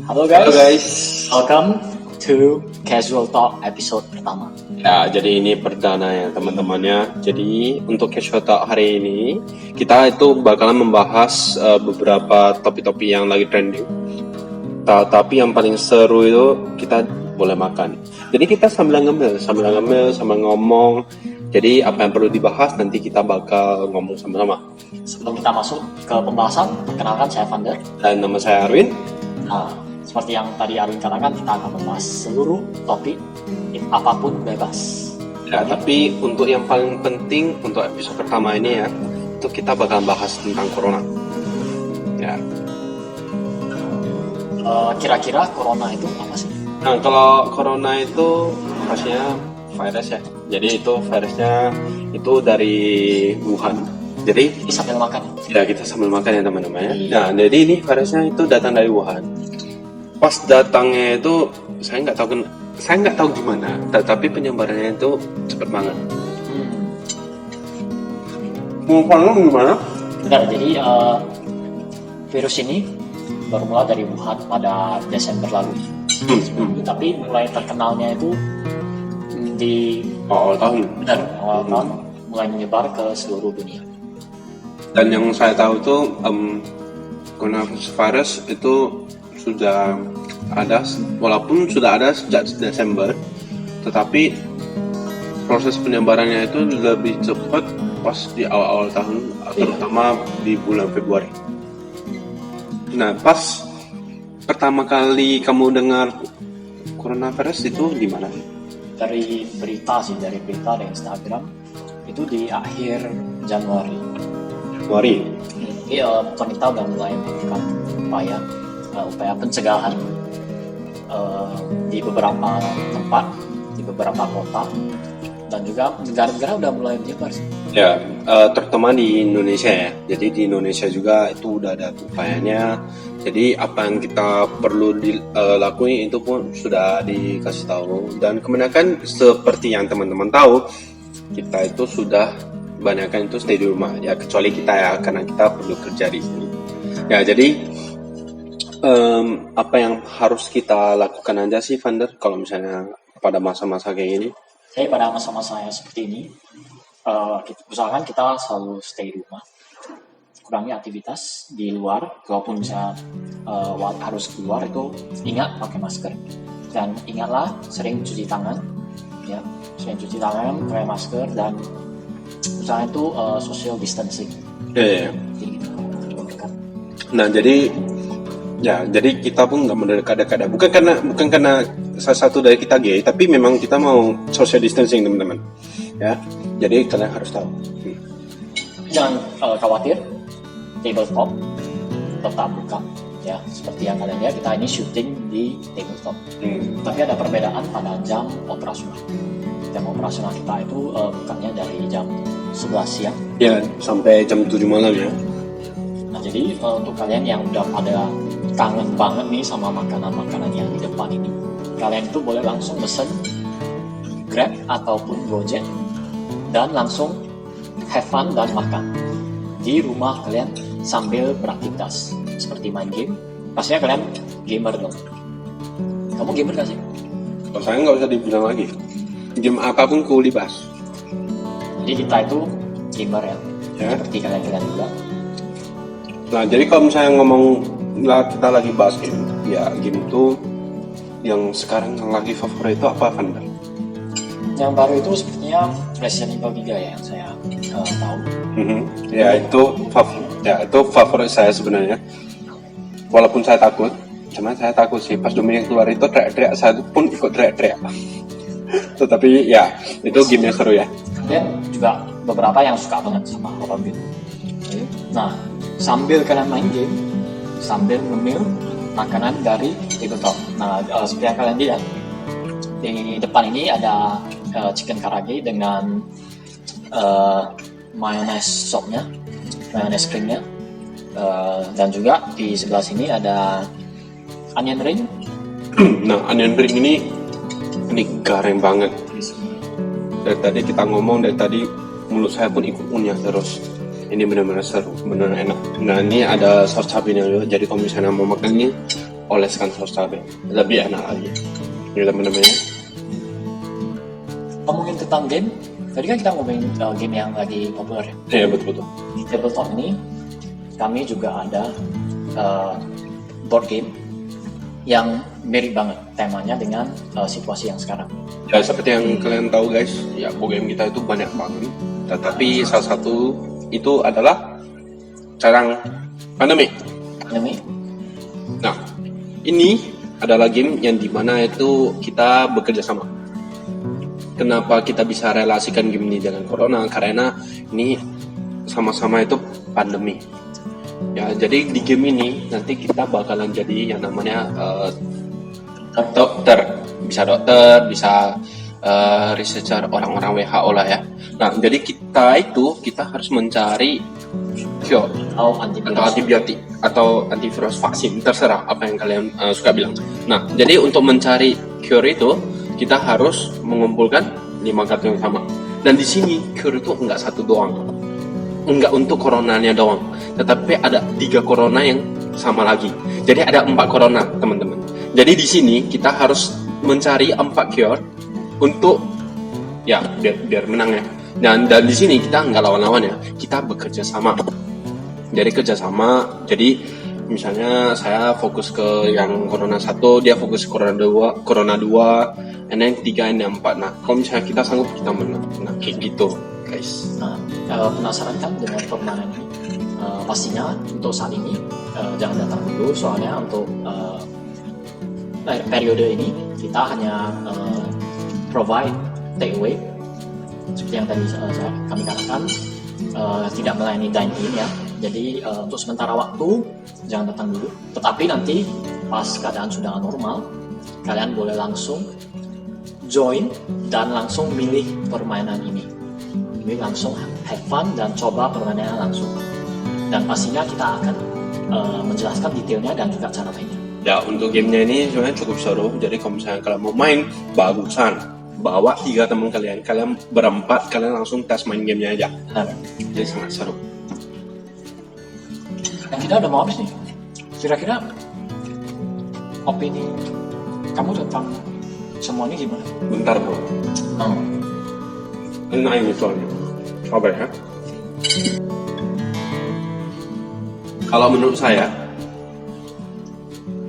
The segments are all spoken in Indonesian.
Halo Halo guys, guys. welcome to Casual Talk episode pertama. Ya, jadi ini perdana ya teman-temannya. Jadi untuk Casual Talk hari ini kita itu bakalan membahas beberapa topik-topik yang lagi trending. Tapi yang paling seru itu kita boleh makan. Jadi kita sambil ngemil, sambil ngomong. Jadi apa yang perlu dibahas nanti kita bakal ngomong sama-sama. Sebelum kita masuk ke pembahasan, perkenalkan saya Vander. Dan nama saya Arwin. Nah, seperti yang tadi Arwin katakan, kita akan membahas seluruh topik, apapun bebas. Ya, tapi untuk yang paling penting untuk episode pertama ini ya, itu kita bakal bahas tentang corona. Ya. Kira-kira corona itu apa sih? Nah, kalau corona itu pastinya virus ya. Jadi itu virusnya itu dari Wuhan. Jadi Ini sambil makan. ya kita sambil makan ya teman-teman ya. Iya. Nah, jadi ini virusnya itu datang dari Wuhan. Pas datangnya itu saya nggak tahu gimana, tetapi penyebarannya itu cepat banget. Mau gimana? Benar, jadi virus ini baru mulai dari Wuhan pada Desember lalu. Tapi mulai terkenalnya itu di Awal tahun. benar awal tahun mulai menyebar ke seluruh dunia. Dan yang saya tahu itu coronavirus itu sudah ada, walaupun sudah ada sejak Desember, tetapi proses penyebarannya itu lebih cepat pas di awal-awal tahun, terutama di bulan Februari. Nah, pas pertama kali kamu dengar coronavirus itu di mana? Dari berita di Instagram itu di akhir Januari. Jadi pemerintah udah mulai melakukan upaya pencegahan di beberapa tempat, di beberapa kota, dan juga negara-negara udah mulai menyebar sih. Ya, terutama di Indonesia ya. Jadi di Indonesia juga itu udah ada upayanya. Jadi apa yang kita perlu dilakuin itu pun sudah dikasih tahu. Dan kebanyakan seperti yang teman-teman tahu, kita itu sudah kebanyakan itu stay di rumah. Ya kecuali kita ya, karena kita perlu kerja di sini. Ya jadi apa yang harus kita lakukan aja sih, Vander, kalau misalnya pada masa-masa kayak gini? Jadi pada masa-masa yang seperti ini, usahakan kita selalu stay di rumah, kurangi aktivitas di luar. Walaupun misalnya harus keluar, itu ingat pakai masker, dan ingatlah sering cuci tangan, ya, pakai masker, dan usahakan itu social distancing. Ya. Jadi gitu. Nah jadi kita pun nggak mendekat-dekat. Bukan karena salah satu dari kita gay, tapi memang kita mau social distancing teman-teman. Ya, jadi kalian harus tahu. Jangan khawatir, tabletop tetap buka, ya, seperti yang kalian lihat kita ini syuting di tabletop. Tapi ada perbedaan pada jam operasional. Jam operasional kita itu bukanya dari jam 11 siang. Ya, sampai jam 7 malam ya. Nah, jadi untuk kalian yang udah pada kangen banget nih sama makanan-makanan yang di depan ini, kalian itu boleh langsung pesen Grab ataupun Gojek dan langsung have fun dan makan di rumah kalian sambil beraktivitas seperti main game. Pastinya kalian gamer dong. Kamu gamer gak sih? Kalau saya nggak usah dibilang lagi. Game apapun ku libas. Jadi kita itu gamer ya. Seperti kalian juga. Nah, jadi kalau misalnya kita lagi bahas game, ya game itu yang sekarang yang lagi favorit itu apa, Vander? Yang baru itu sepertinya Resident Evil 3 ya, yang saya tahu. Ya itu favorit saya sebenarnya. Walaupun saya takut, cuman saya takut sih pas Dominic keluar itu teriak-teriak, saya pun ikut teriak-teriak. Tetapi ya itu game yang seru ya. Dan juga beberapa yang suka banget sama horror game. Nah, sambil kalian main game, sambil ngemil makanan dari tabletop. Nah, seperti yang kalian lihat di depan ini ada chicken karage dengan mayonnaise sopnya, mayonnaise creamnya, dan juga di sebelah sini ada onion ring. Nah, onion ring ini garing banget. Dari tadi kita ngomong, dari tadi mulut saya pun ikut ngunyah terus. Ini benar-benar seru, benar enak. Nah, ini ada saus cabenya juga. Jadi kalau misalnya mau makan ini oleskan saus cabai, lebih enak lagi. Ini teman-teman ya. Ngomongin tentang game, tadi kan kita ngomongin game yang lagi populer ya. Iya betul. Di tabletop ini kami juga ada board game yang mirip banget temanya dengan situasi yang sekarang. Ya seperti yang kalian tahu guys, ya board game kita itu banyak banget. Tetapi salah satu itu adalah Carang Pandemi. Nah, ini adalah game yang dimana itu kita bekerja sama. Kenapa kita bisa relasikan game ini dengan corona? Karena ini sama-sama itu pandemi. Ya, jadi di game ini nanti kita bakalan jadi yang namanya dokter, bisa researcher orang-orang WHO lah ya. Nah, jadi kita harus mencari cure atau antibiotik atau antivirus vaksin, terserah apa yang kalian suka bilang. Nah, jadi untuk mencari cure itu kita harus mengumpulkan 5 kartu yang sama. Dan di sini cure itu enggak satu doang, enggak untuk coronanya doang, tetapi ada 3 corona yang sama lagi. Jadi ada 4 corona teman-teman. Jadi di sini kita harus mencari 4 cure untuk ya biar menang ya. Dan di sini kita nggak lawan-lawan ya, kita bekerja sama. Jadi kerjasama. Jadi misalnya saya fokus ke yang corona 1, dia fokus ke corona 2, and then 3, and then 4. Nah, kalau misalnya kita sanggup, kita menang. Nah, kayak gitu, guys. Nah, penasaran kan dengan permainan ini? Pastinya untuk saat ini jangan datang dulu, soalnya untuk periode ini kita hanya provide take away. Seperti yang tadi kami katakan, tidak melayani dine-in ya. Jadi untuk sementara waktu jangan datang dulu. Tetapi nanti pas keadaan sudah normal, kalian boleh langsung join dan langsung milih permainan ini. Ini langsung have fun dan coba permainannya langsung. Dan pastinya kita akan menjelaskan detailnya dan juga cara mainnya. Ya, untuk gamenya ini sebenarnya cukup seru. Jadi kalau misalnya kalian mau main, bagusan bawa 3 teman kalian berempat, kalian langsung tes main gamenya aja. Nah, Jadi sangat seru. dan kita udah mau habis nih. Kira-kira opini kamu tentang semua ini gimana? Bentar bro, enak ini soalnya. Sabar ya. Kalau menurut saya,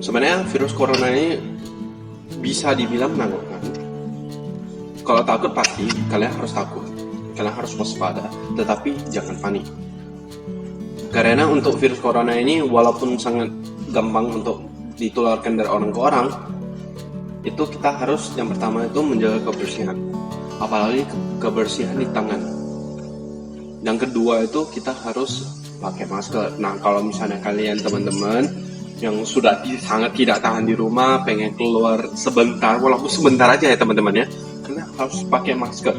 sebenarnya virus corona ini bisa dibilang menakutkan. Kalau takut pasti kalian harus takut, kalian harus waspada, tetapi jangan panik. Karena untuk virus corona ini walaupun sangat gampang untuk ditularkan dari orang ke orang, itu kita harus yang pertama itu menjaga kebersihan, apalagi kebersihan di tangan. Yang kedua itu kita harus pakai masker. Nah, kalau misalnya kalian teman-teman yang sudah sangat tidak tahan di rumah, pengen keluar sebentar, walaupun sebentar aja ya teman-teman ya, kalian harus pakai masker.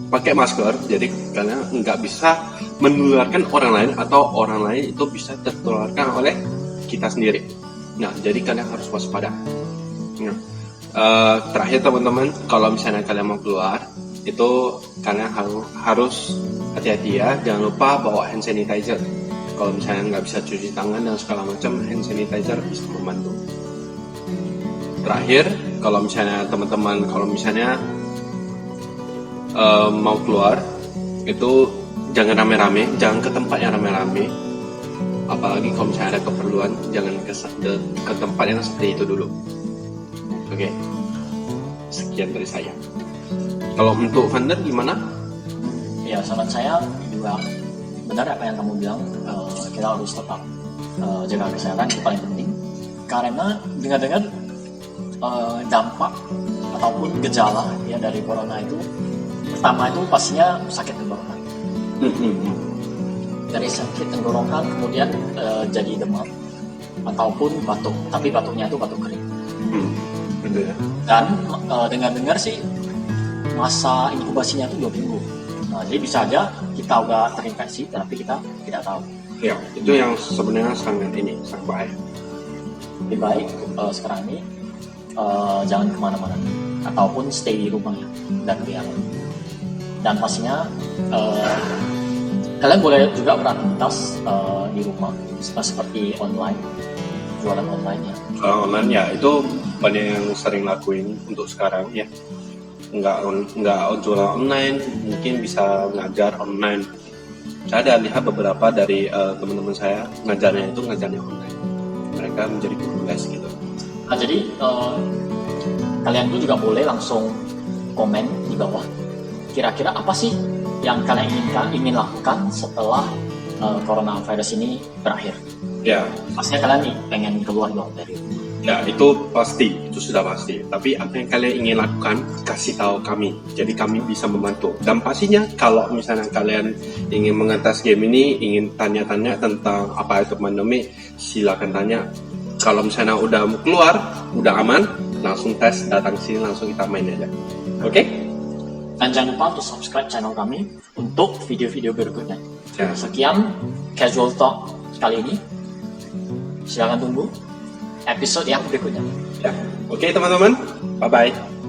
Pakai masker, jadi kalian nggak bisa menularkan orang lain, atau orang lain itu bisa tertularkan oleh kita sendiri. Nah, jadi kalian harus waspada. Nah, terakhir teman-teman, kalau misalnya kalian mau keluar, itu kalian harus hati-hati ya, jangan lupa bawa hand sanitizer. Kalau misalnya nggak bisa cuci tangan dan segala macam, hand sanitizer bisa membantu. Terakhir, kalau misalnya teman-teman, mau keluar, itu jangan rame-rame, jangan ke tempat yang rame-rame. Apalagi kalau misalnya ada keperluan, jangan ke tempat yang seperti itu dulu. Oke, sekian dari saya. Kalau untuk Vander gimana? Ya, saran saya juga benar apa yang kamu bilang. Kita harus tetap jaga kesehatan, itu paling penting. Karena dengar-dengar dampak ataupun gejala ya dari corona itu, pertama itu pastinya sakit tenggorokan. Dari sakit tenggorokan kemudian jadi demam ataupun batuk, tapi batuknya itu batuk kering. Betul ya. Dan dengar-dengar sih masa inkubasinya itu 2 minggu. Nah, jadi bisa aja kita udah terinfeksi tapi kita tidak tahu. Ya, itu yang sebenarnya sangat bahaya. Lebih baik sekarang ini jangan kemana-mana ataupun stay di rumah ya, dan pastinya kalian boleh juga beraktivitas di rumah seperti online jualan online ya? Kalau online ya itu banyak yang sering lakuin untuk sekarang ya. Nggak jualan online, mungkin bisa ngajar online. Saya ada lihat beberapa dari teman-teman saya ngajarnya online. Mereka menjadi guru les gitu. Nah, jadi kalian tuh juga boleh langsung komen di bawah. Kira-kira apa sih yang kalian ingin lakukan setelah coronavirus ini berakhir? Ya, Pastinya kalian pengen keluar dong dari rumah. ya itu pasti, itu sudah pasti. Tapi apa yang kalian ingin lakukan, kasih tahu kami. Jadi kami bisa membantu. Dan pastinya kalau misalnya kalian ingin mengetes game ini, ingin tanya-tanya tentang apa itu pandemi, silakan tanya. Kalau misalnya udah keluar, udah aman, langsung tes, datang sini langsung kita main aja. Oke? Dan jangan lupa untuk subscribe channel kami untuk video-video berikutnya. Ya. Sekian Casual Talk kali ini. Silakan tunggu episode yang berikutnya. Ya. Oke teman-teman, bye-bye.